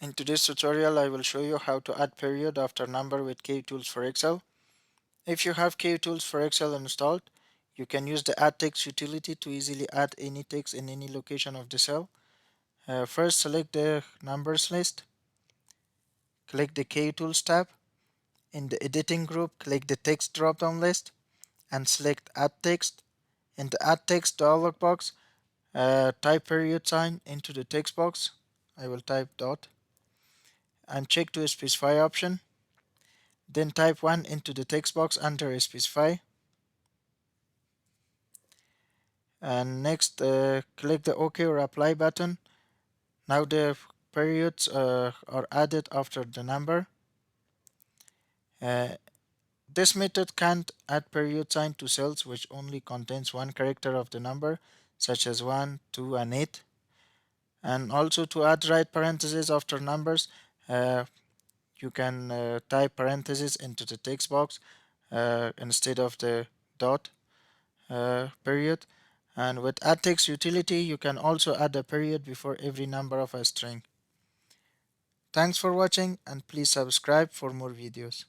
In today's tutorial, I will show you how to add period after number with Kutools for Excel. If you have Kutools for Excel installed, you can use the add text utility to easily add any text in any location of the cell. First, select the numbers list, click the Kutools tab. In the editing group, click the text drop-down list and select add text. In the add text dialog box, type period sign into the text box. I will type dot and check to specify option. Then type 1 into the text box under specify. And next, click the OK or apply button. Now the periods are added after the number. Uh, this method can't add period sign to cells which only contains one character of the number, such as 1, 2, and 8. And also to add right parentheses after numbers, you can type parentheses into the text box instead of the dot period. And with add text utility, you can also add a period before every number of a string. Thanks for watching, and please subscribe for more videos.